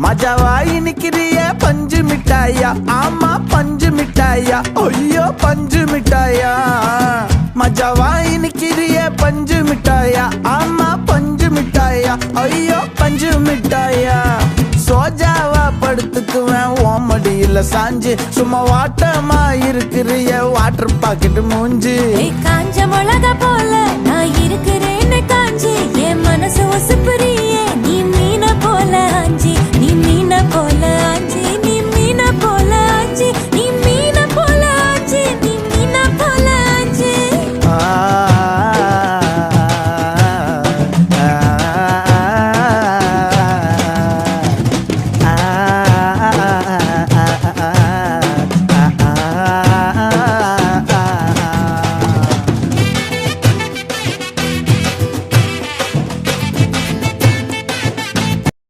மஜாவாயி நிக்கிறிய பஞ்சு மிட்டாயா, ஆமா பஞ்சு மிட்டாயா, ஐயோ பஞ்சு மிட்டாயா. மஜாவாயி நிக்கிறிய பஞ்சு மிட்டாயா, ஆமா பஞ்சு மிட்டாயா, ஐயோ பஞ்சு மிட்டாயா. சோஜாவா படுத்துக்குவேன் ஓமடியில சாஞ்சு, சும்மா வாட்டமா இருக்கிறிய வாட்டர் பாக்கெட் மூஞ்சி. காஞ்ச மிளகா போல நான் இருக்கிறேன்னு காஞ்சி, என் மனசு ஒசுப்புறியே நீ